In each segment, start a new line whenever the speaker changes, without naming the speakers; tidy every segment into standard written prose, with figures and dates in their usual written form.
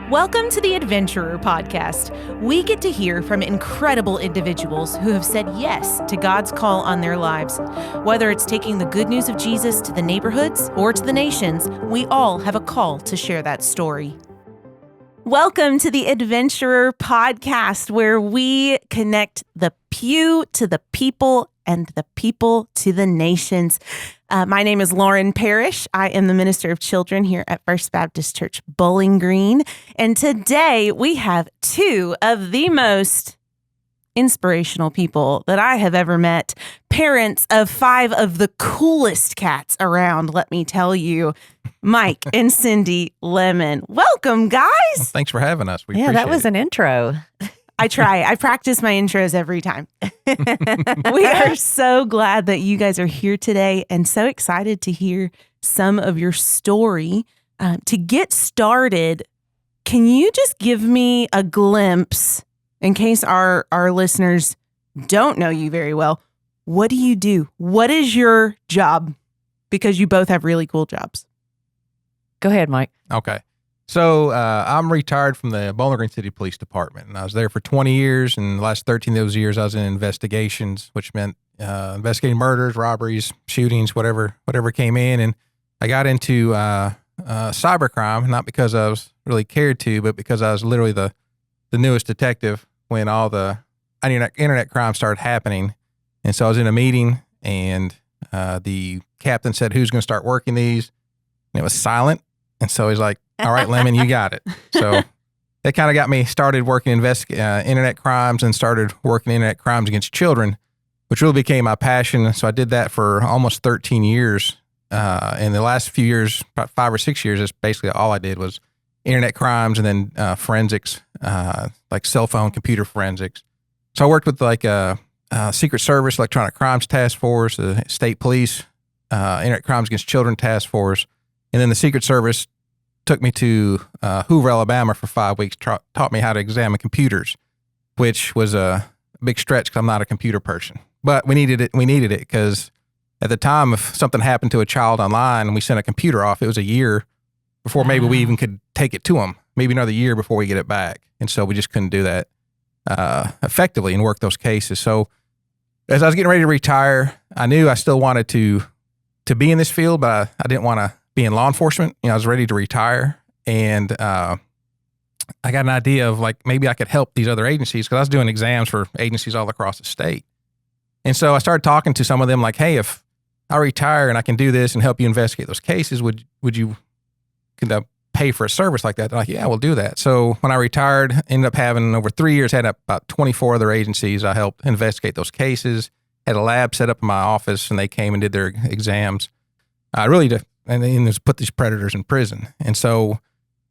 Welcome to the Adventurer Podcast. We get to hear from incredible individuals who have said yes to God's call on their lives. Whether it's taking the good news of Jesus to the neighborhoods or to the nations, we all have a call to share that story. Welcome to the Adventurer Podcast, where we connect the pew to the people and the people to the nations. My name is Lauren Parish. I am the Minister of Children here at First Baptist Church Bowling Green. And today we have two of the most inspirational people that I have ever met. Parents of five of the coolest cats around, let me tell you. Mike and Cindy Lemon. Welcome, guys.
Well, thanks for having us. We appreciate
that was
it.
an intro.
I try. I practice my intros every time. We are so glad that you guys are here today and so excited to hear some of your story. To get started, can you just give me a glimpse, in case our listeners don't know you very well? What do you do? What is your job? Because you both have really cool jobs.
Go ahead, Mike.
Okay. So I'm retired from the Bowling Green City Police Department, and I was there for 20 years, and the last 13 of those years I was in investigations, which meant investigating murders, robberies, shootings, whatever came in. And I got into cybercrime, not because I was really cared to, but because I was literally the newest detective when all the internet crime started happening. And so I was in a meeting, and the captain said, "Who's going to start working these?" And it was silent. And so he's like, "All right, Lemon, you got it." So that kind of got me started working internet crimes and started working internet crimes against children, which really became my passion. So I did that for almost 13 years. In the last few years, about 5 or 6 years, that's basically all I did was internet crimes and then forensics, like cell phone, computer forensics. So I worked with like a Secret Service, Electronic Crimes Task Force, the State Police, Internet Crimes Against Children Task Force. And then the Secret Service took me to Hoover, Alabama for 5 weeks, taught me how to examine computers, which was a big stretch because I'm not a computer person. But we needed it. We needed it because at the time, if something happened to a child online and we sent a computer off, it was a year before maybe we even could take it to them, maybe another year before we get it back. And so we just couldn't do that effectively and work those cases. So as I was getting ready to retire, I knew I still wanted to be in this field, but I didn't want to be in law enforcement. I was ready to retire, and I got an idea of like maybe I could help these other agencies because I was doing exams for agencies all across the state. And so I started talking to some of them like, "Hey, if I retire and I can do this and help you investigate those cases, could I pay for a service like that?" They're like, "Yeah, we'll do that." So when I retired, ended up having over 3 years, had about 24 other agencies I helped investigate those cases, had a lab set up in my office, and they came and did their exams. And then just put these predators in prison. And so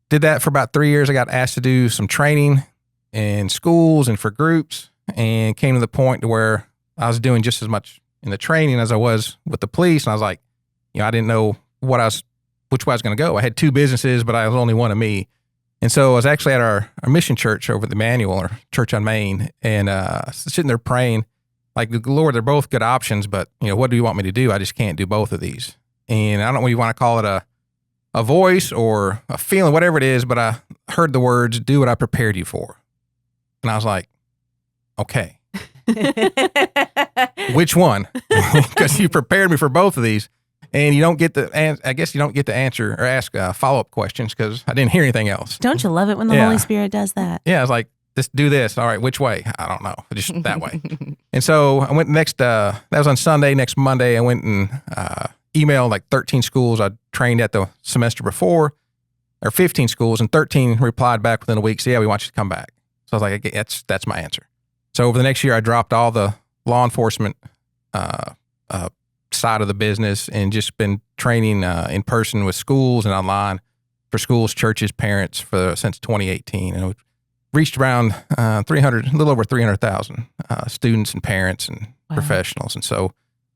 did that for about 3 years. I got asked to do some training in schools and for groups, and came to the point to where I was doing just as much in the training as I was with the police. And I was like, I didn't know which way I was going to go. I had two businesses, but I was only one of me. And so I was actually at our mission church over at the Manual, or Church on Main, and sitting there praying, like, "Lord, they're both good options, but what do you want me to do? I just can't do both of these." And I don't know what you want to call it, a voice or a feeling, whatever it is, but I heard the words, "Do what I prepared you for." And I was like, okay. Which one? Because you prepared me for both of these, and you don't get I guess you don't get to answer or ask follow-up questions because I didn't hear anything else.
Don't you love it when the Holy Spirit does that?
Yeah, I was like, "Just do this." "All right, which way?" "I don't know, just that way." And so I went that was on Sunday. Next Monday, I went and emailed like 13 schools I trained at the semester before, or 15 schools, and 13 replied back within a week, "So yeah, we want you to come back." So I was like, okay, that's my answer. So over the next year, I dropped all the law enforcement side of the business and just been training in person with schools and online for schools, churches, parents since 2018. And we've reached around a little over 300,000 students and parents and professionals. And so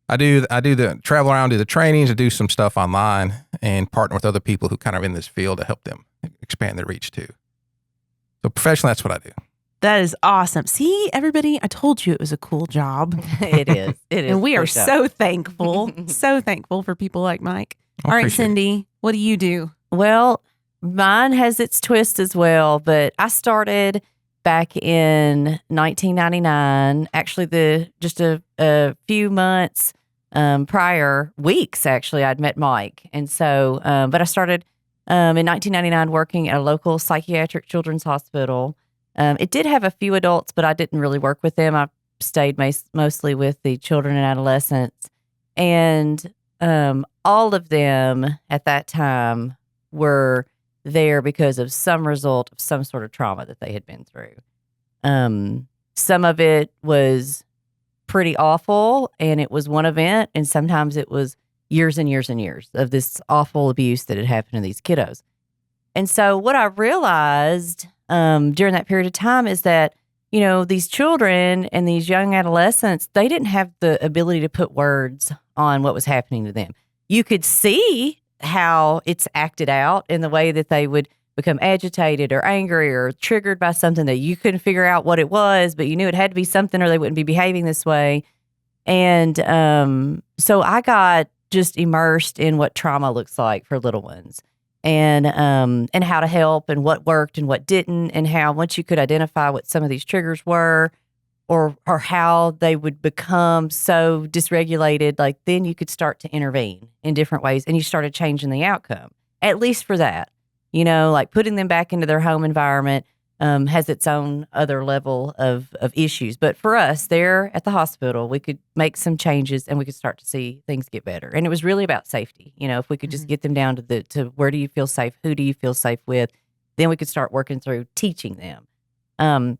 I do the travel around, do the trainings, I do some stuff online, and partner with other people who kind of in this field to help them expand their reach too. So professionally, that's what I do.
That is awesome. See, everybody, I told you it was a cool job.
It is. It is.
And we are so thankful for people like Mike. All right, Cindy, what do you do?
Well, Mine has its twist as well, but I started back in 1999. Actually, just a few months prior, weeks actually, I'd met Mike, and so but I started in 1999 working at a local psychiatric children's hospital. It did have a few adults, but I didn't really work with them. I stayed mostly with the children and adolescents, and all of them at that time were there because of some result of some sort of trauma that they had been through. Some of it was pretty awful, and it was one event, and sometimes it was years and years and years of this awful abuse that had happened to these kiddos. And so what I realized during that period of time is that, these children and these young adolescents, they didn't have the ability to put words on what was happening to them. You could see how it's acted out in the way that they would become agitated or angry or triggered by something that you couldn't figure out what it was, but you knew it had to be something or they wouldn't be behaving this way. And so I got just immersed in what trauma looks like for little ones, and how to help and what worked and what didn't, and how once you could identify what some of these triggers were or how they would become so dysregulated, like then you could start to intervene in different ways, and you started changing the outcome, at least for that. Like putting them back into their home environment has its own other level of issues. But for us there at the hospital, we could make some changes and we could start to see things get better. And it was really about safety. If we could just get them down to where do you feel safe? Who do you feel safe with? Then we could start working through teaching them.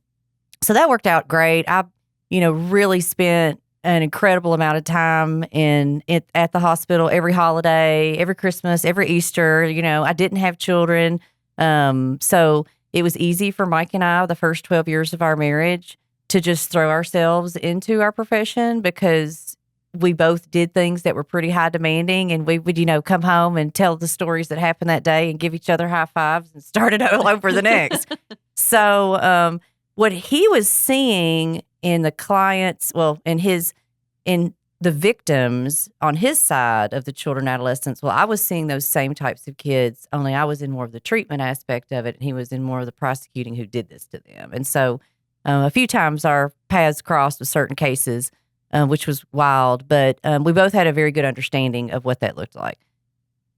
So that worked out great. I, really spent an incredible amount of time at the hospital every holiday, every Christmas, every Easter. I didn't have children. So it was easy for Mike and I, the first 12 years of our marriage, to just throw ourselves into our profession because we both did things that were pretty high demanding, and we would, come home and tell the stories that happened that day and give each other high fives and start it all over the next. So, what he was seeing in the clients, in the victims on his side of the children and adolescents, I was seeing those same types of kids, only I was in more of the treatment aspect of it, and he was in more of the prosecuting who did this to them. And so a few times our paths crossed with certain cases, which was wild, but we both had a very good understanding of what that looked like.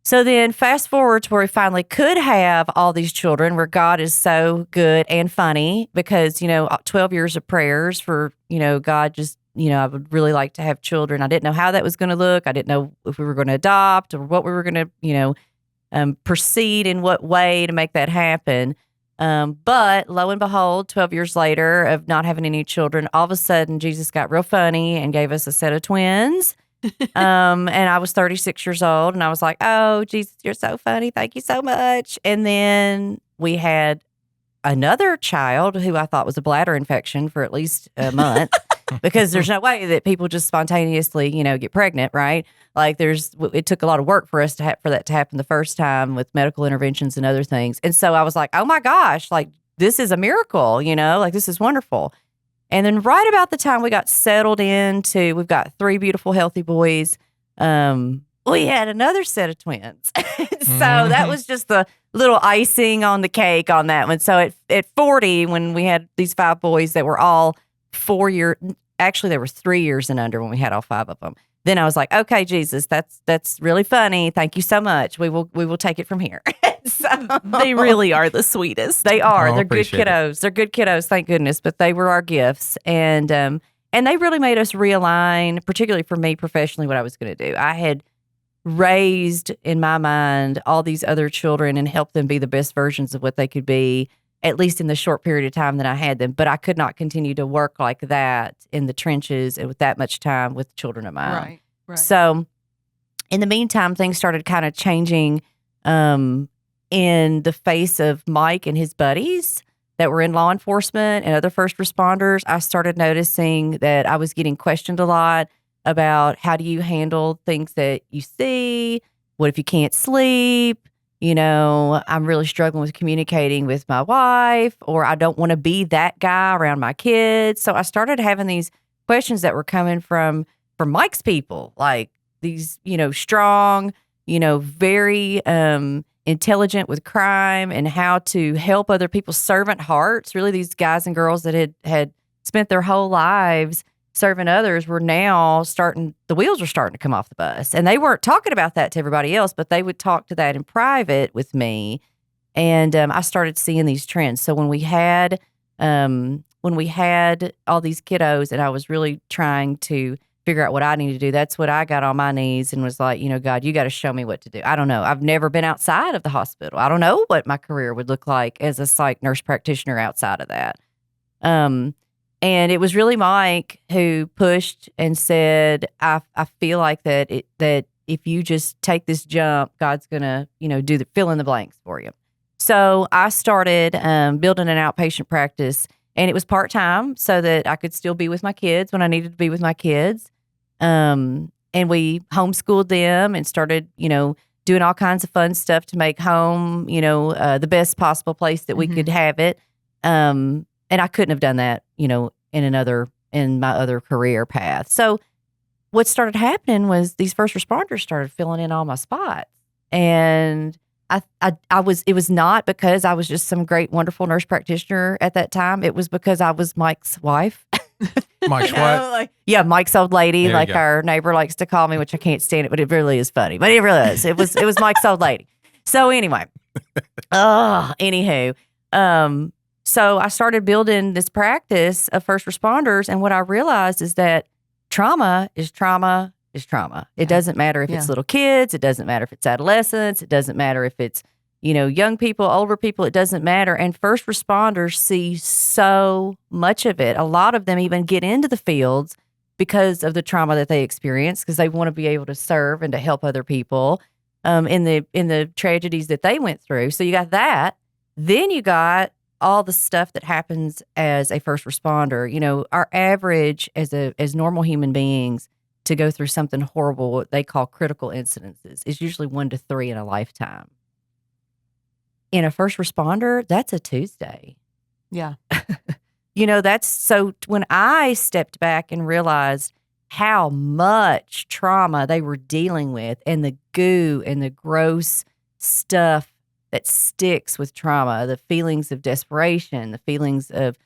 So then fast forward to where we finally could have all these children, where God is so good and funny because, 12 years of prayers for, God just, I would really like to have children. I didn't know how that was going to look. I didn't know if we were going to adopt or what we were going to, proceed in what way to make that happen. But lo and behold, 12 years later of not having any children, all of a sudden Jesus got real funny and gave us a set of twins. And I was 36 years old, and I was like, oh, Jesus, you're so funny. Thank you so much. And then we had another child who I thought was a bladder infection for at least a month because there's no way that people just spontaneously, get pregnant, right? Like it took a lot of work for us for that to happen the first time with medical interventions and other things. And so I was like, oh my gosh, like this is a miracle, like this is wonderful. And then right about the time we got settled into, we've got 3 beautiful, healthy boys, we had another set of twins. So that was just the little icing on the cake on that one. So at 40, when we had these 5 boys that were all 4 years, actually there were 3 years and under when we had all 5 of them. Then I was like, okay, Jesus, that's really funny. Thank you so much. We will take it from here. So,
They really are the sweetest.
they are.
Oh,
They're good
appreciate it.
kiddos. They're good kiddos, thank goodness. But they were our gifts, and they really made us realign, particularly for me professionally, what I was going to do. I had raised in my mind all these other children and helped them be the best versions of what they could be, at least in the short period of time that I had them. But I could not continue to work like that in the trenches and with that much time with children of mine.
Right.
So in the meantime, things started kind of changing in the face of Mike and his buddies that were in law enforcement and other first responders. I started noticing that I was getting questioned a lot about how do you handle things that you see? What if you can't sleep? I'm really struggling with communicating with my wife, or I don't want to be that guy around my kids. So I started having these questions that were coming from Mike's people, like these, strong, very intelligent with crime and how to help other people's servant hearts. Really, these guys and girls that had spent their whole lives serving others were now the wheels were starting to come off the bus. And they weren't talking about that to everybody else, but they would talk to that in private with me. And I started seeing these trends. So when we had all these kiddos and I was really trying to figure out what I needed to do, that's what I got on my knees and was like, God, you got to show me what to do. I don't know. I've never been outside of the hospital. I don't know what my career would look like as a psych nurse practitioner outside of that. And it was really Mike who pushed and said, I feel like that if you just take this jump, God's going to, do the fill in the blanks for you. So I started building an outpatient practice, and it was part-time so that I could still be with my kids when I needed to be with my kids. And we homeschooled them and started, doing all kinds of fun stuff to make home, the best possible place that we could have it. And I couldn't have done that, in my other career path. So what started happening was these first responders started filling in all my spots. And it was not because I was just some great, wonderful nurse practitioner at that time. It was because I was Mike's wife.
Mike's what?
Mike's old lady,
There you go.
our neighbor likes to call me, which I can't stand it, but it really is funny. But it really is. It was Mike's old lady. So anyway, anywho, so I started building this practice of first responders, and what I realized is that trauma is trauma is trauma. It doesn't matter if it's little kids. It doesn't matter if it's adolescents. It doesn't matter if it's, young people, older people. It doesn't matter. And first responders see so much of it. A lot of them even get into the fields because of the trauma that they experience, because they want to be able to serve and to help other people in the tragedies that they went through. So you got that. Then you got all the stuff that happens as a first responder. Our average as normal human beings to go through something horrible, what they call critical incidences, is usually 1 to 3 in a lifetime. In a first responder, that's a Tuesday.
Yeah.
That's so when I stepped back and realized how much trauma they were dealing with and the goo and the gross stuff that sticks with trauma, the feelings of desperation, the feelings of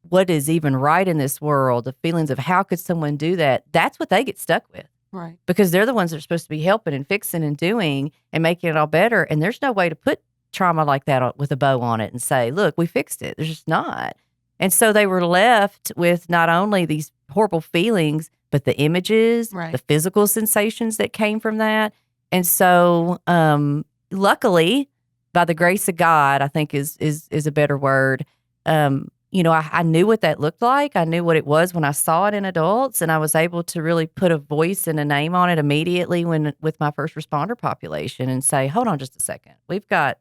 what is even right in this world, the feelings of how could someone do that, that's what they get stuck with.
Right.
Because they're the ones that are supposed to be helping and fixing and doing and making it all better. And there's no way to put trauma like that with a bow on it and say, look, we fixed it. There's just not. And so they were left with not only these horrible feelings, but the images, the physical sensations that came from that. And so luckily, by the grace of God, I think is a better word. I knew what that looked like. I knew what it was when I saw it in adults, and I was able to really put a voice and a name on it immediately with my first responder population and say, hold on just a second. We've got,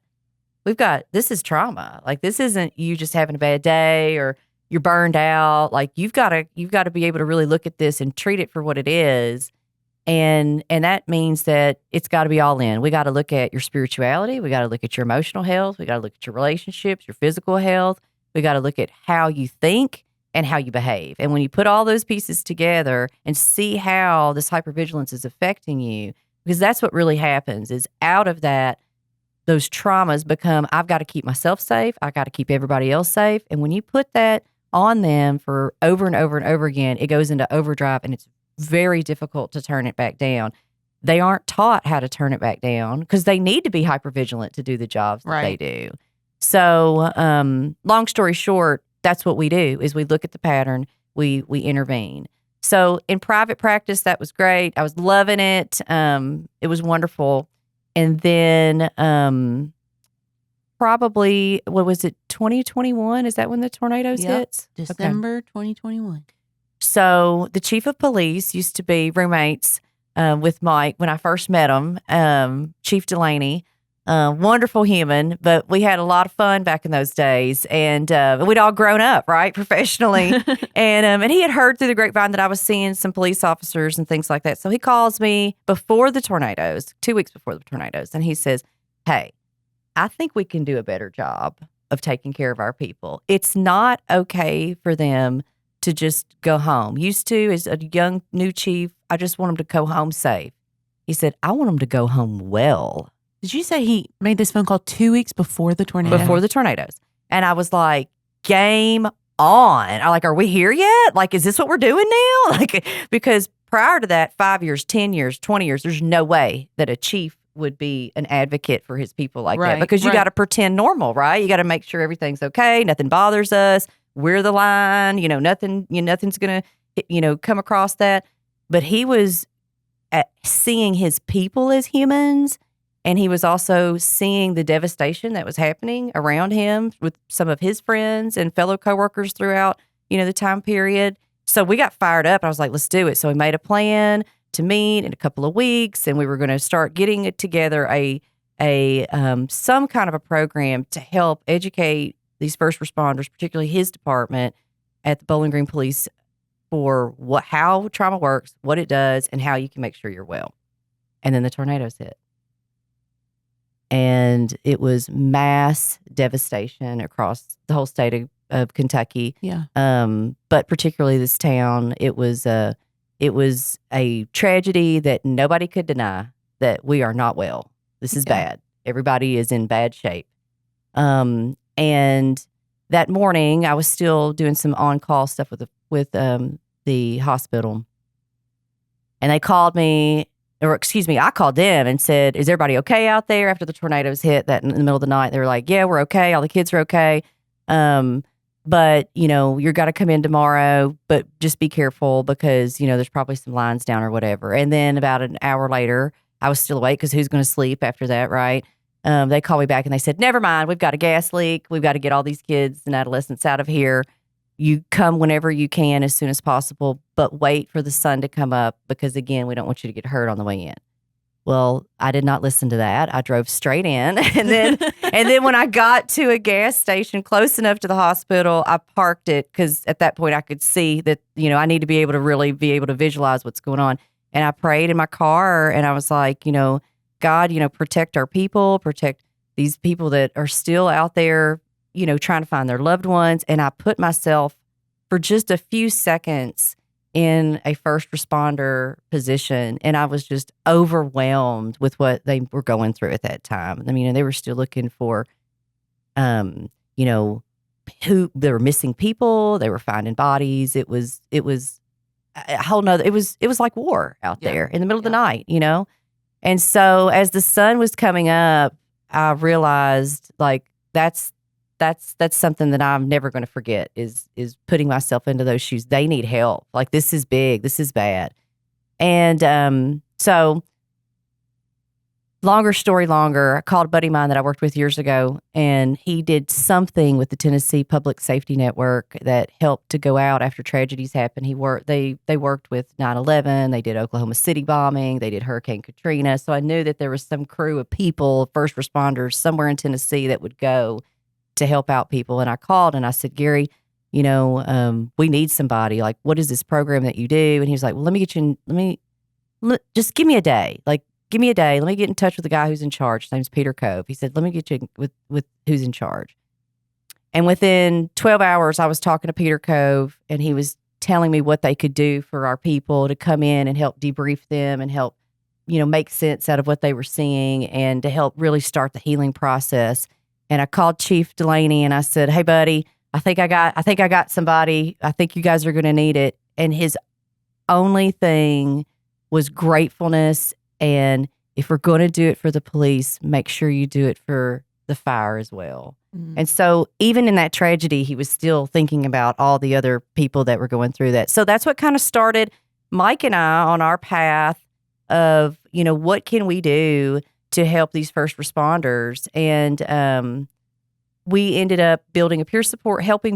this is trauma. Like, this isn't you just having a bad day or you're burned out. Like, you've got to be able to really look at this and treat it for what it is. And that means that it's got to be all in. We got to look at your spirituality. We got to look at your emotional health. We got to look at your relationships, your physical health. We got to look at how you think and how you behave. And when you put all those pieces together and see how this hypervigilance is affecting you, because that's what really happens is out of that, those traumas become, I've got to keep myself safe. I got to keep everybody else safe. And when you put that on them for over and over and over again, it goes into overdrive, and it's very difficult to turn it back down. They aren't taught how to turn it back down because they need to be hypervigilant to do the jobs that they do. So long story short, that's what we do is we look at the pattern, we intervene. So in private practice, that was great. I was loving it. It was wonderful. And then probably, what was it, 2021? Is that when the tornadoes hit?
December 2021.
So the chief of police used to be roommates with Mike when I first met him, Chief Delaney. Wonderful human, but we had a lot of fun back in those days, and we'd all grown up, right, professionally. And he had heard through the grapevine that I was seeing some police officers and things like that. So he calls me before the tornadoes, 2 weeks before the tornadoes, and he says, "Hey, I think we can do a better job of taking care of our people. It's not okay for them to just go home. Used to, as a young new chief, I just want them to go home safe." He said, "I want them to go home well."
Did you say he made this phone call 2 weeks before the tornado?
Before the tornadoes. And I was like, game on. I'm like, are we here yet? Like, is this what we're doing now? Like, because prior to that, 5 years, 10 years, 20 years, there's no way that a chief would be an advocate for his people like that, because you got to pretend normal, right? You got to make sure everything's okay. Nothing bothers us. We're the line, nothing's going to, come across that. But he was seeing his people as humans. And he was also seeing the devastation that was happening around him with some of his friends and fellow coworkers throughout, the time period. So we got fired up. I was like, let's do it. So we made a plan to meet in a couple of weeks, and we were going to start getting it together some kind of a program to help educate these first responders, particularly his department at the Bowling Green Police, for how trauma works, what it does, and how you can make sure you're well. And then the tornadoes hit. And it was mass devastation across the whole state of Kentucky.
Yeah.
But particularly this town, it was a tragedy that nobody could deny, that we are not well. This is bad. Everybody is in bad shape. And that morning, I was still doing some on-call stuff with the hospital, and they called me. I called them and said, is everybody okay out there after the tornadoes hit that in the middle of the night? They were like, yeah, we're okay. All the kids are okay. But, you're got to come in tomorrow, but just be careful because, there's probably some lines down or whatever. And then about an hour later, I was still awake because who's going to sleep after that, right? They called me back and they said, never mind. We've got a gas leak. We've got to get all these kids and adolescents out of here. You come whenever you can, as soon as possible, but wait for the sun to come up because, again, we don't want you to get hurt on the way in. Well, I did not listen to that. I drove straight in. And then when I got to a gas station close enough to the hospital, I parked it because at that point I could see that, I need to be able to really be able to visualize what's going on. And I prayed in my car and I was like, God, protect our people, protect these people that are still out there, trying to find their loved ones. And I put myself for just a few seconds in a first responder position. And I was just overwhelmed with what they were going through at that time. I mean, they were still looking for, who they were missing people. They were finding bodies. It was a whole nother, it was like war out there in the middle of the night, And so as the sun was coming up, I realized like, that's something that I'm never going to forget is putting myself into those shoes. They need help. Like, this is big. This is bad. And so longer story longer, I called a buddy of mine that I worked with years ago, and he did something with the Tennessee Public Safety Network that helped to go out after tragedies happen. They worked with 9/11. They did Oklahoma City bombing. They did Hurricane Katrina. So I knew that there was some crew of people, first responders somewhere in Tennessee that would go to help out people. And I called and I said, Gary, we need somebody. Like, what is this program that you do? And he was like, well, just give me a day. Like, give me a day. Let me get in touch with the guy who's in charge. His name's Peter Cove. He said, let me get you with who's in charge. And within 12 hours, I was talking to Peter Cove, and he was telling me what they could do for our people to come in and help debrief them and help, make sense out of what they were seeing and to help really start the healing process. And I called Chief Delaney and I said, hey, buddy, I think I got somebody. I think you guys are going to need it. And his only thing was gratefulness. And if we're going to do it for the police, make sure you do it for the fire as well. Mm-hmm. And so even in that tragedy, he was still thinking about all the other people that were going through that. So that's what kind of started Mike and I on our path of, what can we do to help these first responders. And we ended up helping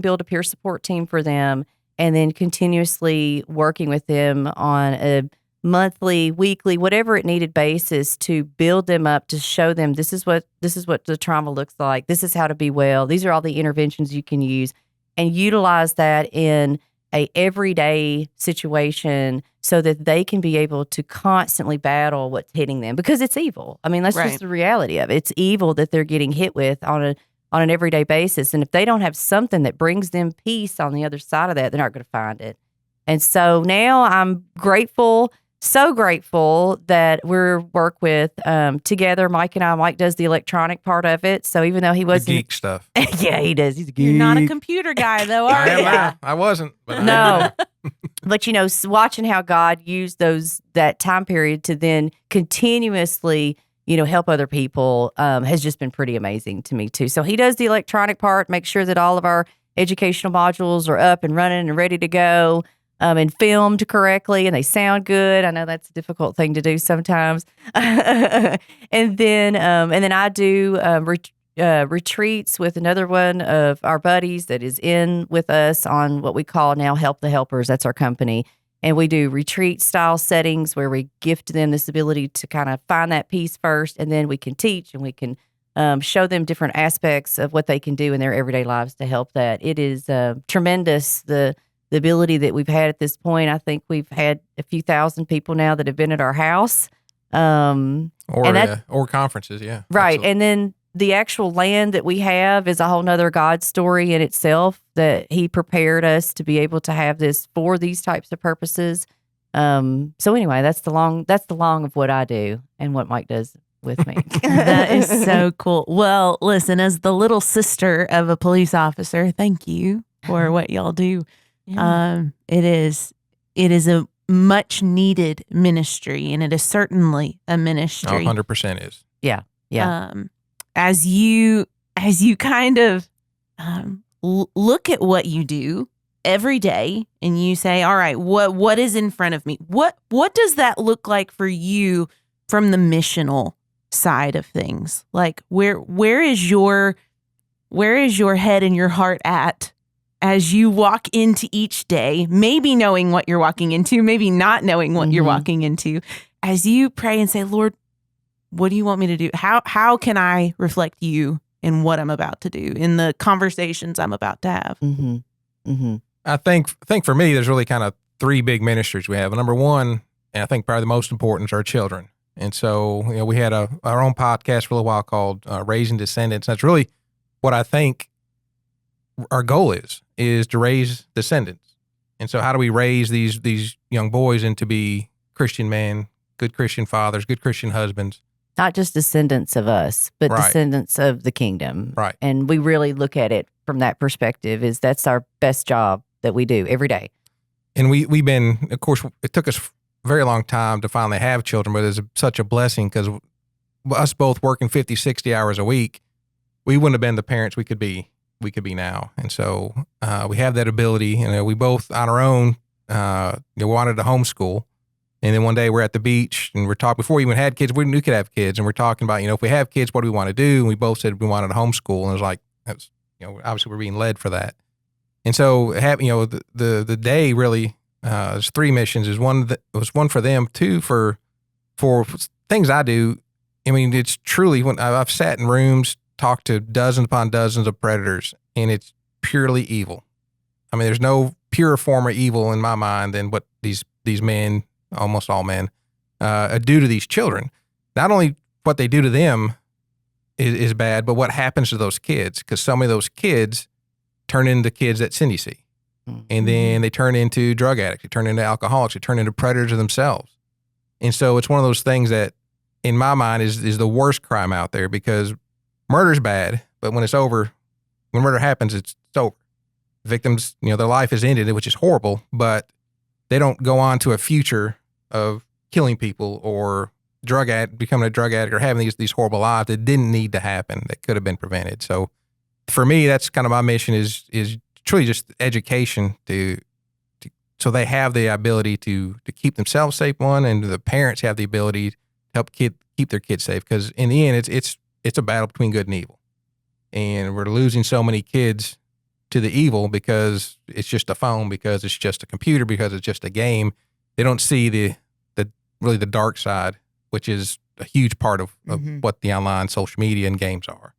build a peer support team for them, and then continuously working with them on a monthly, weekly, whatever it needed basis to build them up, to show them this is what the trauma looks like. This is how to be well. These are all the interventions you can use, and utilize that in a everyday situation so that they can be able to constantly battle what's hitting them, because it's evil. I mean, that's just the reality of it. It's evil that they're getting hit with on an everyday basis. And if they don't have something that brings them peace on the other side of that, they're not going to find it. And so now I'm grateful so grateful that we're work with together. Mike and I. Mike does the electronic part of it. So even though he
The
wasn't,
geek stuff.
yeah, he does. He's a geek.
You're not a computer guy, though, are
I am
you?
now. I wasn't. But
No. But watching how God used that time period to then continuously, help other people has just been pretty amazing to me too. So he does the electronic part, make sure that all of our educational modules are up and running and ready to go, and filmed correctly, and they sound good. I know that's a difficult thing to do sometimes. and then I do retreats with another one of our buddies that is in with us on what we call now Help the Helpers. That's our company. And we do retreat style settings where we gift them this ability to kind of find that peace first, and then we can teach and we can show them different aspects of what they can do in their everyday lives to help that. It is tremendous, the ability that we've had at this point. I think we've had a few thousand people now that have been at our house.
or conferences, yeah.
Right.
Absolutely.
And then the actual land that we have is a whole nother God story in itself, that he prepared us to be able to have this for these types of purposes. So anyway, that's the long of what I do and what Mike does with me.
That is so cool. Well, listen, as the little sister of a police officer, thank you for what y'all do. It is a much needed ministry, and it is certainly a ministry.
100% is.
Yeah.
As you kind of look at what you do every day, and you say, all right, what is in front of me? What does that look like for you from the missional side of things? Like where is your head and your heart at as you walk into each day, maybe knowing what you're walking into, maybe not knowing what you're walking into, as you pray and say, Lord, what do you want me to do? How can I reflect you in what I'm about to do, in the conversations I'm about to have?
I think for me, there's really kind of three big ministries we have. Number one, and I think probably the most important, is our children. And so, we had our own podcast for a little while called Raising Descendants. That's really what I think our goal is to raise descendants. And so how do we raise these young boys into be Christian men, good Christian fathers, good Christian husbands?
Not just descendants of us, but
Right.
descendants of the kingdom.
Right.
And we really look at it from that perspective, is that's our best job that we do every day.
And we've been, of course, it took us a very long time to finally have children, but it's such a blessing because us both working 50, 60 hours a week, we wouldn't have been the parents we could be now. And so we have that ability. We both on our own, wanted to homeschool. And then one day we're at the beach and we're talking, before we even had kids, we knew we could have kids. And we're talking about, if we have kids, what do we want to do? And we both said we wanted to homeschool. And it was like, obviously we're being led for that. And so, the day really, there's three missions. Is one that was one for them, two for things I do. I mean, it's truly, when I've sat in rooms, talked to dozens upon dozens of predators, and it's purely evil. I mean, there's no purer form of evil in my mind than what these men, almost all men, do to these children. Not only what they do to them is bad, but what happens to those kids, because some of those kids turn into kids that Cindy see. And then they turn into drug addicts, they turn into alcoholics, they turn into predators of themselves. And so it's one of those things that, in my mind, is the worst crime out there, because murder's bad, but when it's over, when murder happens, it's over. Victims, their life is ended, which is horrible, but they don't go on to a future of killing people or becoming a drug addict or having these horrible lives that didn't need to happen, that could have been prevented. So for me, that's kind of my mission, is truly just education so they have the ability to keep themselves safe, one, and the parents have the ability to help keep their kids safe. Because in the end, it's a battle between good and evil, and we're losing so many kids to the evil because it's just a phone, because it's just a computer, because it's just a game. They don't see the really the dark side, which is a huge part of what the online social media and games are.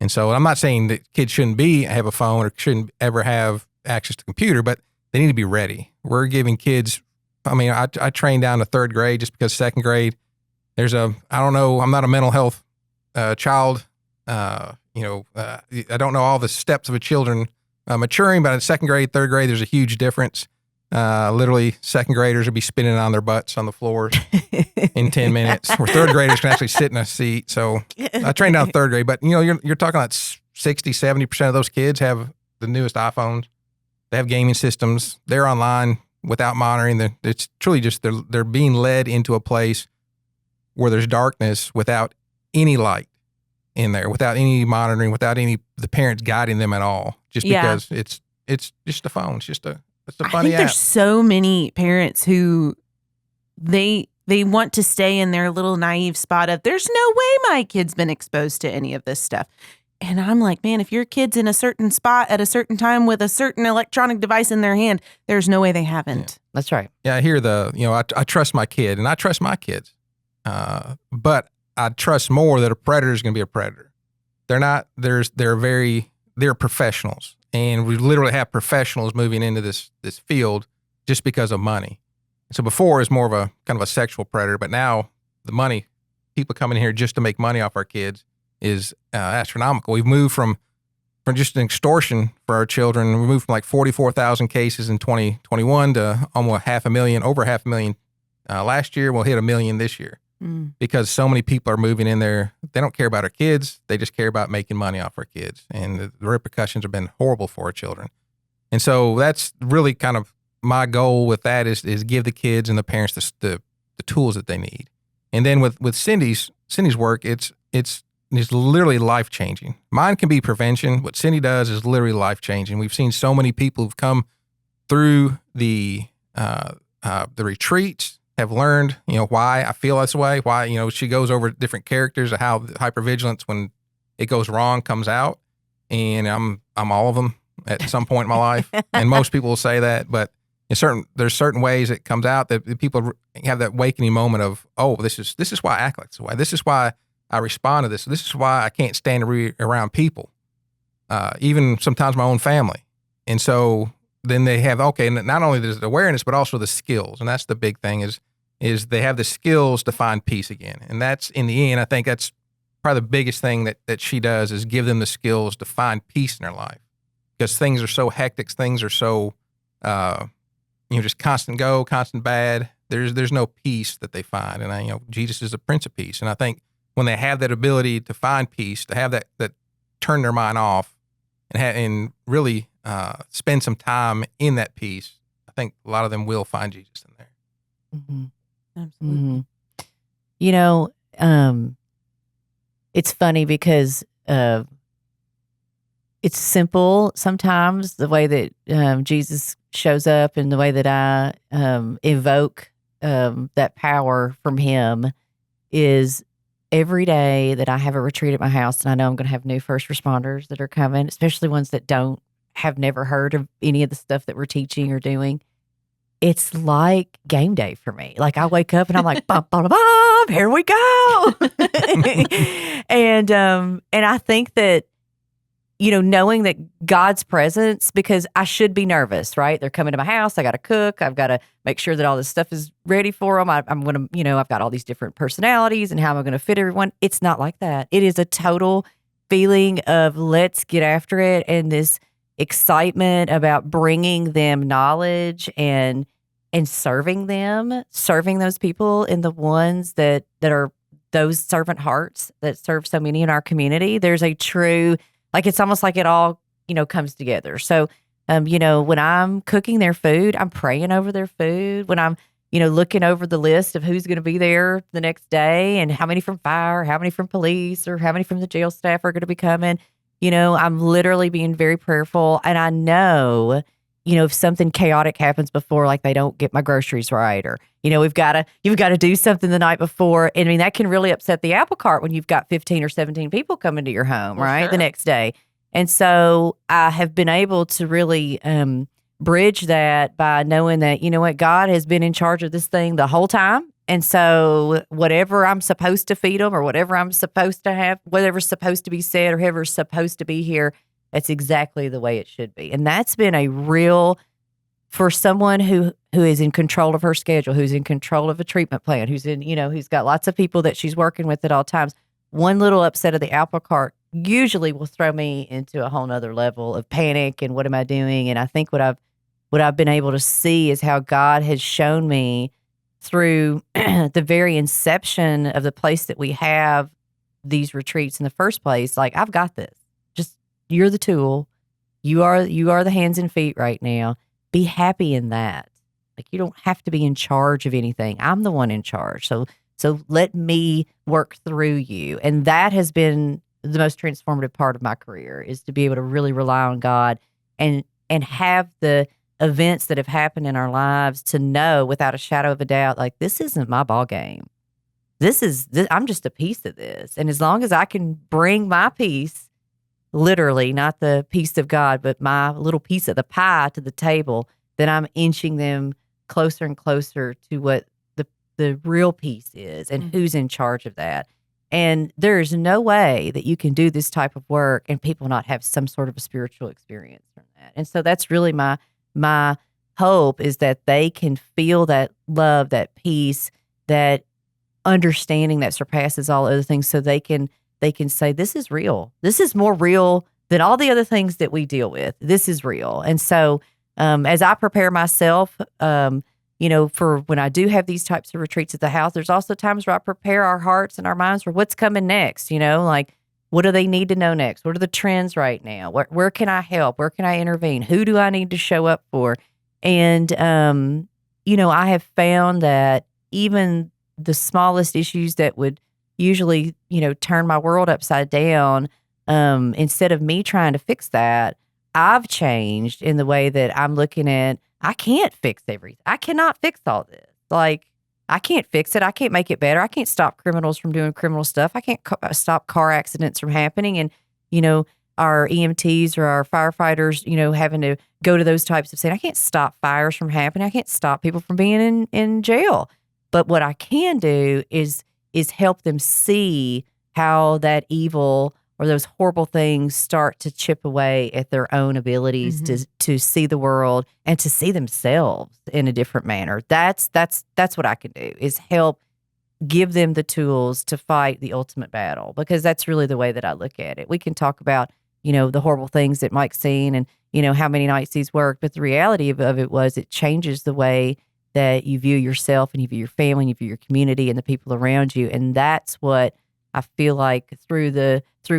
And so I'm not saying that kids shouldn't have a phone or shouldn't ever have access to a computer, but they need to be ready. We're giving kids, I train down to third grade, just because second grade, I don't know, I'm not a mental health child. I don't know all the steps of a children maturing, but in second grade, third grade, there's a huge difference. Literally, second graders would be spinning on their butts on the floor in 10 minutes, where third graders can actually sit in a seat. So I trained down third grade, but you're talking about 60, 70% of those kids have the newest iPhones. They have gaming systems. They're online without monitoring. It's truly just they're being led into a place where there's darkness without any light in there, without any monitoring, without the parents guiding them at all, just because it's just a phone. It's a funny
I think
app.
there's so many parents who they want to stay in their little naive spot of there's no way my kid's been exposed to any of this stuff. And I'm like, man, if your kid's in a certain spot at a certain time with a certain electronic device in their hand, there's no way they haven't.
Yeah.
That's right.
Yeah, I hear I trust my kid, and I trust my kids. But I trust more that a predator is going to be a predator. They're professionals. And we literally have professionals moving into this field just because of money. So before it was more of a kind of a sexual predator, but now the money, people coming here just to make money off our kids is astronomical. We've moved from just an extortion for our children. We moved from like 44,000 cases in 2021 to almost over 500,000 last year. We'll hit 1 million this year because so many people are moving in there. They don't care about our kids. They just care about making money off our kids. And the repercussions have been horrible for our children. And so that's really kind of my goal with that is give the kids and the parents the tools that they need. And then with Cindy's work, it's literally life-changing. Mine can be prevention. What Cindy does is literally life-changing. We've seen so many people who've come through the retreats, have learned, why I feel this way, why, she goes over different characters of how hypervigilance, when it goes wrong, comes out. And I'm all of them at some point in my life. And most people will say that, but there's certain ways it comes out that people have that awakening moment of, oh, this is why I act like this way. This is why I respond to this. This is why I can't stand around people, even sometimes my own family. And so then they have, not only the awareness, but also the skills. And that's the big thing is they have the skills to find peace again. And that's, in the end, I think that's probably the biggest thing that she does is give them the skills to find peace in their life. Because things are so hectic, things are so, just constant go, constant bad. There's no peace that they find. And Jesus is the Prince of Peace. And I think when they have that ability to find peace, to have that turn their mind off and really spend some time in that peace, I think a lot of them will find Jesus in there.
Mm-hmm.
Absolutely.
Mm-hmm. It's funny because it's simple sometimes, the way that Jesus shows up and the way that I evoke that power from him is every day that I have a retreat at my house, and I know I'm going to have new first responders that are coming, especially ones that have never heard of any of the stuff that we're teaching or doing. It's like game day for me. Like I wake up and I'm like, bum, bum, bum, here we go. And I think that, knowing that God's presence, because I should be nervous, right? They're coming to my house. I got to cook. I've got to make sure that all this stuff is ready for them. I'm going to, I've got all these different personalities and how am I going to fit everyone? It's not like that. It is a total feeling of let's get after it, and this excitement about bringing them knowledge and serving those people, and the ones that are those servant hearts that serve so many in our community. There's a true, it's almost like it all, comes together. So, when I'm cooking their food, I'm praying over their food. When I'm, looking over the list of who's going to be there the next day and how many from fire, how many from police, or how many from the jail staff are going to be coming, I'm literally being very prayerful. And I know, if something chaotic happens before, like they don't get my groceries right, or, you've got to do something the night before. And I mean, that can really upset the apple cart when you've got 15 or 17 people coming to your home, right? Sure. The next day. And so I have been able to really bridge that by knowing that, God has been in charge of this thing the whole time. And so whatever I'm supposed to feed them, or whatever I'm supposed to have, whatever's supposed to be said, or whoever's supposed to be here, that's exactly the way it should be. And that's been a real, for someone who is in control of her schedule, who's in control of a treatment plan, who's got lots of people that she's working with at all times. One little upset of the apple cart usually will throw me into a whole nother level of panic and what am I doing? And I think what I've what I've been able to see is how God has shown me through the very inception of the place that we have these retreats in the first place. Like, I've got this. Just, you're the tool. You are the hands and feet right now. Be happy in that. Like, you don't have to be in charge of anything. I'm the one in charge. So let me work through you. And that has been the most transformative part of my career, is to be able to really rely on God and have the events that have happened in our lives to know without a shadow of a doubt, like, this isn't my ball game. I'm just a piece of this. And as long as I can bring my piece, literally, not the piece of God, but my little piece of the pie to the table, then I'm inching them closer and closer to what the real piece is and who's in charge of that. And there's no way that you can do this type of work and people not have some sort of a spiritual experience from that. And so that's really my hope, is that they can feel that love, that peace, that understanding that surpasses all other things, so they can say, this is real. This is more real than all the other things that we deal with. This is real. And so as I prepare myself, for when I do have these types of retreats at the house, there's also times where I prepare our hearts and our minds for what's coming next. Like, what do they need to know next? What are the trends right now? Where can I help? Where can I intervene? Who do I need to show up for? And, I have found that even the smallest issues that would usually, turn my world upside down, instead of me trying to fix that, I've changed in the way that I'm looking at, I can't fix everything. I cannot fix all this. Like, I can't fix it. I can't make it better. I can't stop criminals from doing criminal stuff. I can't stop car accidents from happening. And, our EMTs or our firefighters, having to go to those types of things. I can't stop fires from happening. I can't stop people from being in jail. But what I can do is help them see how that evil or those horrible things start to chip away at their own abilities to see the world and to see themselves in a different manner. That's what I can do, is help give them the tools to fight the ultimate battle, because that's really the way that I look at it. We can talk about, the horrible things that Mike's seen and, how many nights he's worked, but the reality of it was, it changes the way that you view yourself and you view your family and you view your community and the people around you. And that's what I feel like through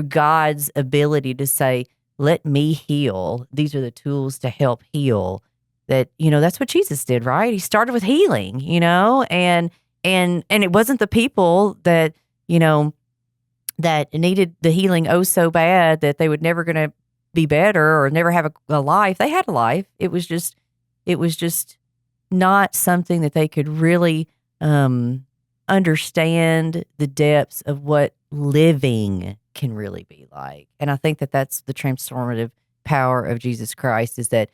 God's ability to say, let me heal. These are the tools to help heal. That's what Jesus did, right? He started with healing, and it wasn't the people that, that needed the healing so bad that they were never going to be better or never have a life. They had a life. It was just not something that they could really understand the depths of what living can really be like. And I think that that's the transformative power of Jesus Christ, is that,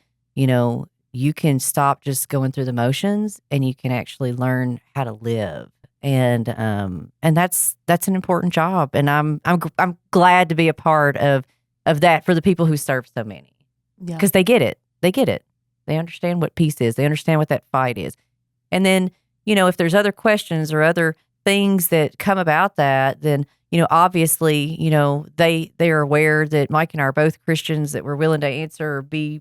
you can stop just going through the motions and you can actually learn how to live. And that's an important job. And I'm glad to be a part of that for the people who serve so many, because they get it. They understand what peace is. They understand what that fight is. And then, if there's other questions or other things that come about that, then, obviously, they are aware that Mike and I are both Christians, that we're willing to answer or be,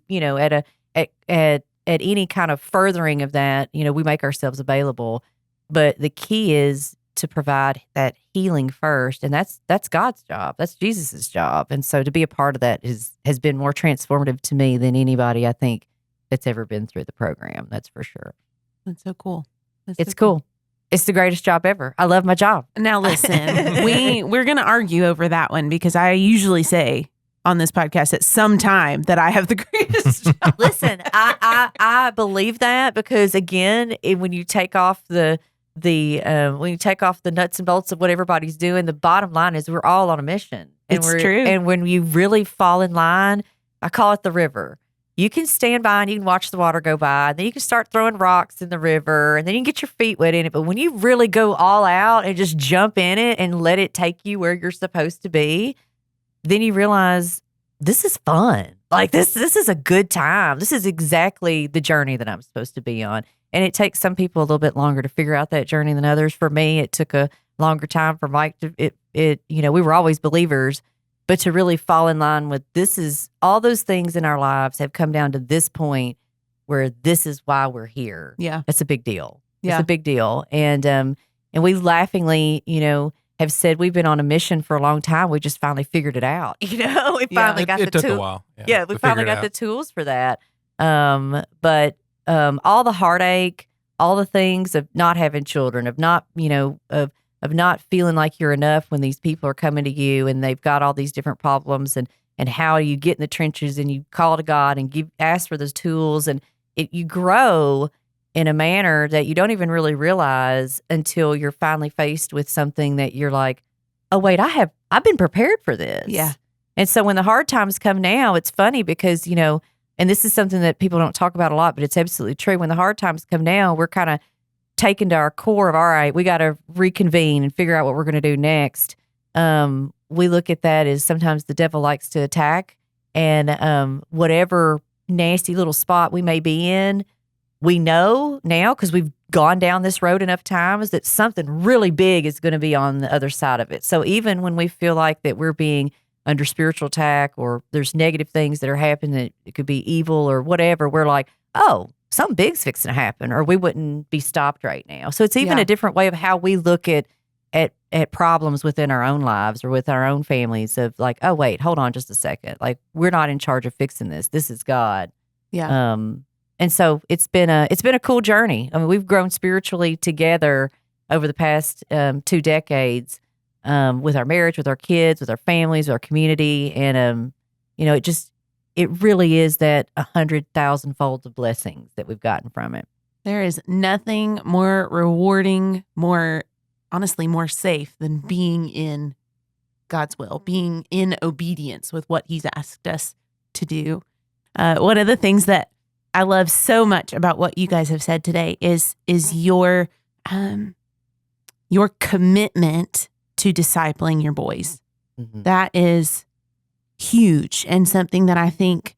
at any kind of furthering of that, we make ourselves available. But the key is to provide that healing first. And that's God's job. That's Jesus's job. And so to be a part of that has been more transformative to me than anybody, I think, that's ever been through the program. That's for sure.
That's so cool.
It's cool. It's the greatest job ever. I love my job.
Now listen, we're going to argue over that one, because I usually say on this podcast at some time that I have the greatest job.
Listen, I believe that, because again, when you take off the nuts and bolts of what everybody's doing, the bottom line is we're all on a mission. And
It's true.
And when you really fall in line, I call it the river. You can stand by and you can watch the water go by, and then you can start throwing rocks in the river, and then you can get your feet wet in it. But when you really go all out and just jump in it and let it take you where you're supposed to be, then you realize this is fun. Like this is a good time. This is exactly the journey that I'm supposed to be on. And it takes some people a little bit longer to figure out that journey than others. For me, it took a longer time. For Mike, we were always believers, but to really fall in line with, this is all those things in our lives have come down to this point, where this is why we're here.
Yeah.
That's a big deal.
Yeah.
It's a big deal. And we laughingly, have said we've been on a mission for a long time. We just finally figured it out. We finally got
it
the
took a
tool.
while.
Yeah, we finally got the tools for that. But all the heartache, all the things of not having children, of not, of not feeling like you're enough when these people are coming to you and they've got all these different problems, and how you get in the trenches and you call to God and ask for those tools, and you grow in a manner that you don't even really realize until you're finally faced with something that you're like, oh wait, I've been prepared for this.
Yeah.
And so when the hard times come now, it's funny because, and this is something that people don't talk about a lot, but it's absolutely true. When the hard times come now, we're kind of taken to our core of, all right, we got to reconvene and figure out what we're going to do next. We look at that as sometimes the devil likes to attack, and whatever nasty little spot we may be in, we know now because we've gone down this road enough times that something really big is going to be on the other side of it. So even when we feel like that we're being under spiritual attack or there's negative things that are happening, that it could be evil or whatever, we're like, oh, something big's fixing to happen, or we wouldn't be stopped right now. So it's even a different way of how we look at problems within our own lives or with our own families, of like, oh wait, hold on just a second. Like, we're not in charge of fixing this. This is God.
Yeah.
And so it's been a cool journey. I mean, we've grown spiritually together over the past 2 decades, with our marriage, with our kids, with our families, with our community. And, it really is that 100,000 folds of blessings that we've gotten from it.
There is nothing more rewarding, honestly, more safe than being in God's will, being in obedience with what He's asked us to do. One of the things that I love so much about what you guys have said today is your commitment to discipling your boys.
Mm-hmm.
That is huge, and something that I think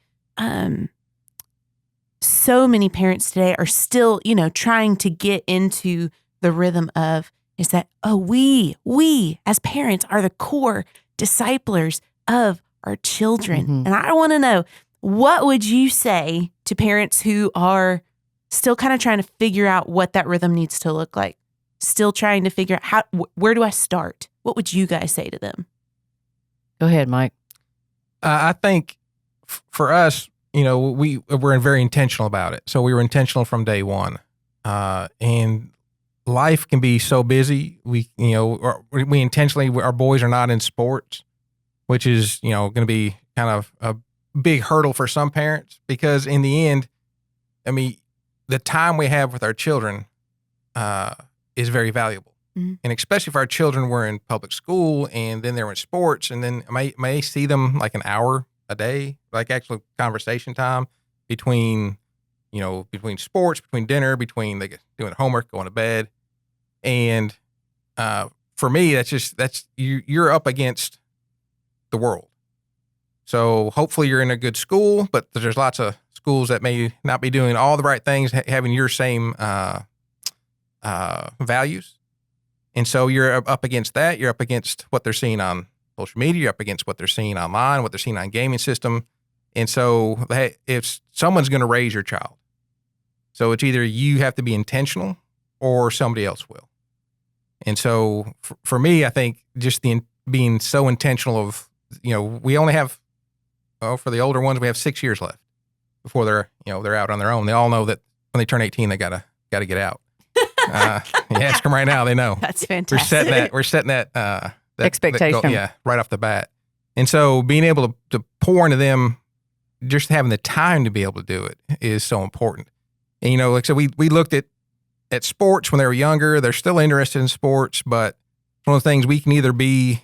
so many parents today are still, trying to get into the rhythm of, is that, we as parents are the core disciplers of our children.
Mm-hmm.
And I want to know, what would you say to parents who are still kind of trying to figure out what that rhythm needs to look like? Still trying to figure out where do I start? What would you guys say to them?
Go ahead, Mike.
I think for us, we're very intentional about it. So we were intentional from day one. And life can be so busy. We intentionally, our boys are not in sports, which is, going to be kind of a big hurdle for some parents, because in the end, I mean, the time we have with our children is very valuable. Mm-hmm. And especially if our children were in public school and then they're in sports, and then may see them like an hour a day, like actual conversation time between sports, between dinner, between doing homework, going to bed. And for me, that's you're up against the world. So hopefully you're in a good school, but there's lots of schools that may not be doing all the right things, having your same values. And so you're up against that. You're up against what they're seeing on social media. You're up against what they're seeing online, what they're seeing on gaming system. And so if someone's going to raise your child, so it's either you have to be intentional or somebody else will. And so for me, I think just being so intentional of, we only have, for the older ones, we have 6 years left before they're out on their own. They all know that when they turn 18, they gotta get out. You ask them right now, they know.
That's fantastic.
We're setting that
expectation.
Right off the bat. And so being able to pour into them, just having the time to be able to do it is so important. And, like I said, we looked at sports when they were younger. They're still interested in sports, but one of the things, we can either be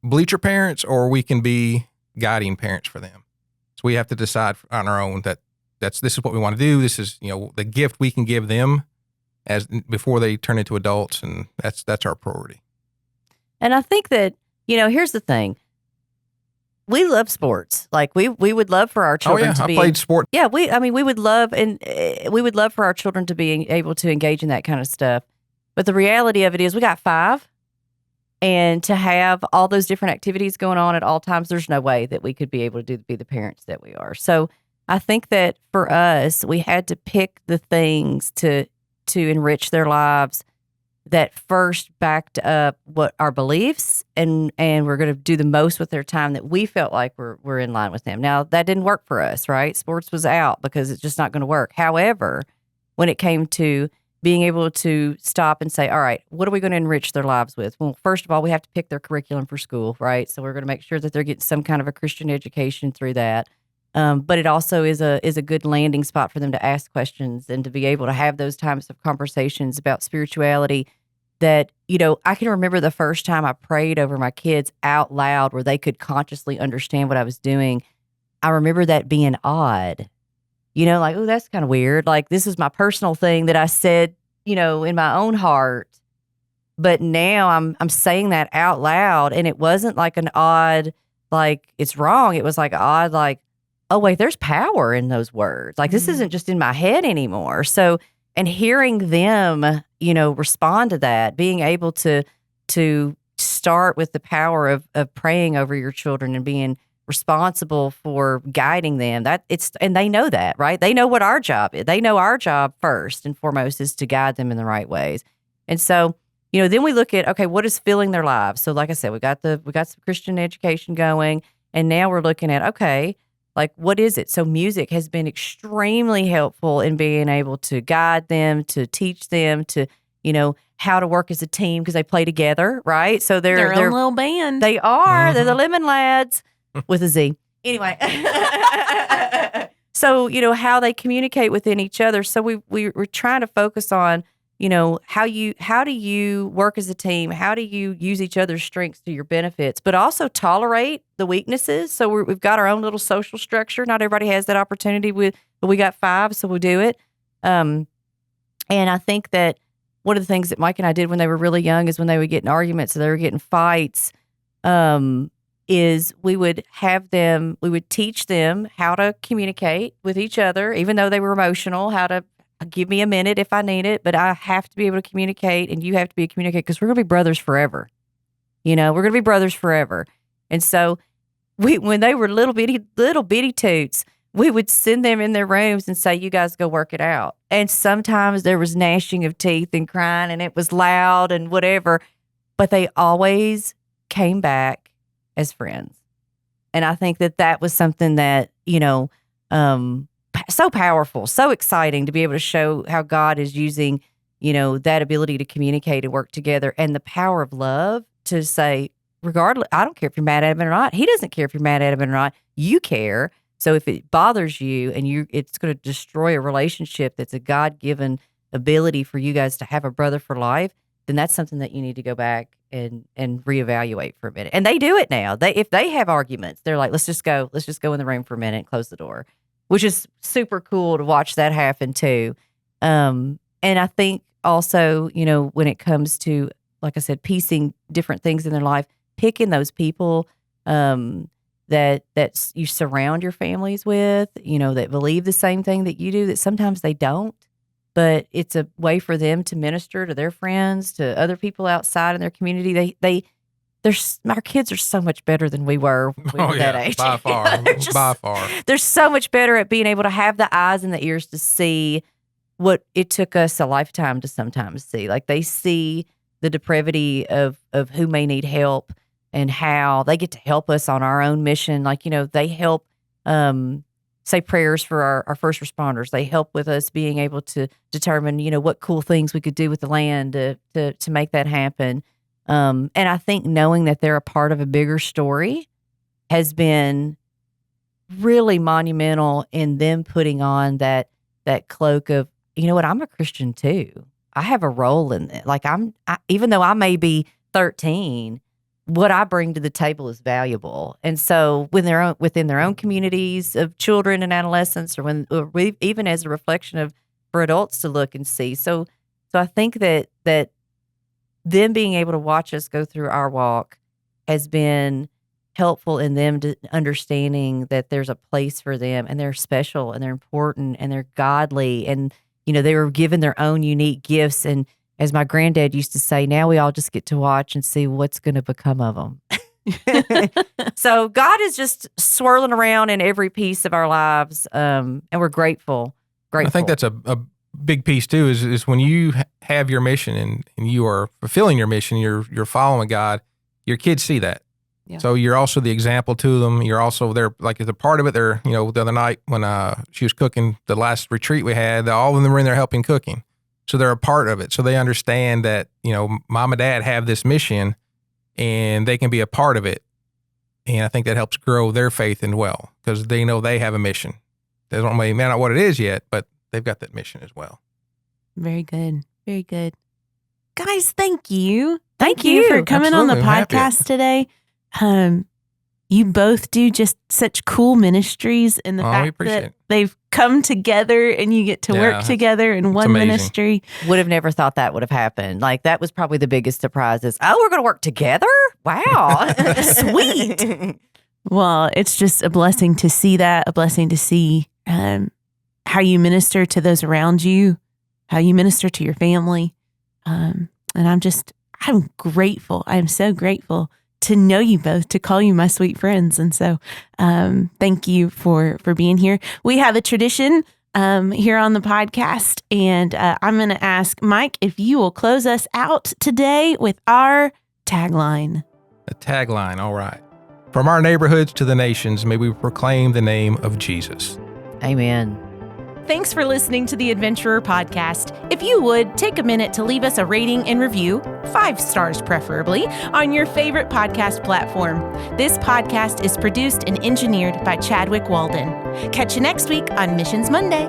bleacher parents or we can be guiding parents for them. So we have to decide on our own that this is what we want to do. This is, the gift we can give them before they turn into adults, and that's our priority.
And I think that, here's the thing. We love sports. Like we would love for our children to be.
I played sport.
Yeah, we would love for our children to be able to engage in that kind of stuff. But the reality of it is, we got 5, and to have all those different activities going on at all times, there's no way that we could be able to be the parents that we are. So I think that for us, we had to pick the things to enrich their lives that first backed up what our beliefs, and we're going to do the most with their time that we felt like we're in line with them. Now, that didn't work for us, right? Sports was out because it's just not going to work. However, when it came to being able to stop and say, all right, what are we going to enrich their lives with? Well, first of all, we have to pick their curriculum for school, right? So we're going to make sure that they're getting some kind of a Christian education through that. But it also is a good landing spot for them to ask questions and to be able to have those types of conversations about spirituality that, I can remember the first time I prayed over my kids out loud where they could consciously understand what I was doing. I remember that being odd, like, oh, that's kind of weird. Like, this is my personal thing that I said, in my own heart. But now I'm saying that out loud, and it wasn't like an odd, like it's wrong. It was like odd, like, oh, wait, there's power in those words. Like, this isn't just in my head anymore. So, and hearing them, respond to that, being able to start with the power of praying over your children and being responsible for guiding them, and they know that, right? They know what our job is. They know our job first and foremost is to guide them in the right ways. And so, then we look at, okay, what is filling their lives? So like I said, we got some Christian education going, and now we're looking at, okay, like, what is it? So music has been extremely helpful in being able to guide them, to teach them, to, how to work as a team because they play together, right? So they're
their own little band.
They are. They're the Lemon Lads with a Z. Anyway. So, how they communicate within each other. So we're trying to focus on, how do you work as a team? How do you use each other's strengths to your benefits, but also tolerate the weaknesses? So we've got our own little social structure. Not everybody has that opportunity but we got 5, so we'll do it. And I think that one of the things that Mike and I did when they were really young is when they would get in arguments, so they were getting fights, is we would teach them how to communicate with each other, even though they were emotional, how to give me a minute if I need it, but I have to be able to communicate and you have to be able to communicate because we're going to be brothers forever. We're going to be brothers forever. And so when they were little bitty toots, we would send them in their rooms and say, you guys go work it out. And sometimes there was gnashing of teeth and crying and it was loud and whatever, but they always came back as friends. And I think that was something that, so powerful, so exciting to be able to show how God is using, that ability to communicate and work together and the power of love to say, regardless, I don't care if you're mad at him or not. He doesn't care if you're mad at him or not. You care. So if it bothers you and it's going to destroy a relationship that's a God-given ability for you guys to have a brother for life, then that's something that you need to go back and reevaluate for a minute. And they do it now. If they have arguments, they're like, let's just go in the room for a minute and close the door, which is super cool to watch that happen too. And I think also, when it comes to, like I said, piecing different things in their life, picking those people that you surround your families with, that believe the same thing that you do, that sometimes they don't, but it's a way for them to minister to their friends, to other people outside in their community. Our kids are so much better than we were when we were that age.
By far, by far.
They're so much better at being able to have the eyes and the ears to see what it took us a lifetime to sometimes see. Like they see the depravity of who may need help and how they get to help us on our own mission. Like, they help say prayers for our first responders. They help with us being able to determine, what cool things we could do with the land to make that happen. And I think knowing that they're a part of a bigger story has been really monumental in them putting on that cloak of, I'm a Christian too. I have a role in it. Like even though I may be 13, what I bring to the table is valuable. And so within their own communities of children and adolescents, or even as a reflection for adults to look and see. So I think that them being able to watch us go through our walk has been helpful in them to understanding that there's a place for them and they're special and they're important and they're godly and, they were given their own unique gifts. And as my granddad used to say, now we all just get to watch and see what's going to become of them. So God is just swirling around in every piece of our lives, and we're grateful.
I think that's a big piece too. Is when you have your mission and you are fulfilling your mission, you're following God. Your kids see that.
Yeah.
So you're also the example to them. You're also there, like as a part of it. They're, the other night when she was cooking the last retreat we had, all of them were in there helping cooking. So they're a part of it. So they understand that, mom and dad have this mission and they can be a part of it. And I think that helps grow their faith as well because they know they have a mission. They don't may not know what it is yet, but they've got that mission as well.
Very good. Very good. Guys, thank you.
Thank you.
for coming on the
Absolutely. I'm happy.
podcast today. You both do just such cool ministries in the
We
fact
appreciate
that
it.
they've come together and you get to
Yeah,
work together in one
amazing.
ministry.
Would have never thought that would have happened. Like that was probably the biggest surprise is, oh, we're going to work together? Wow.
Sweet. Well, it's just a blessing to see that, a blessing to see how you minister to those around you, how you minister to your family. And I'm grateful. I'm so grateful to know you both, to call you my sweet friends. And so thank you for being here. We have a tradition here on the podcast, and I'm going to ask Mike if you will close us out today with our tagline.
A tagline, all right. From our neighborhoods to the nations, may we proclaim the name of Jesus.
Amen.
Thanks for listening to the Adventurer Podcast. If you would, take a minute to leave us a rating and review, 5 stars preferably, on your favorite podcast platform. This podcast is produced and engineered by Chadwick Walden. Catch you next week on Missions Monday.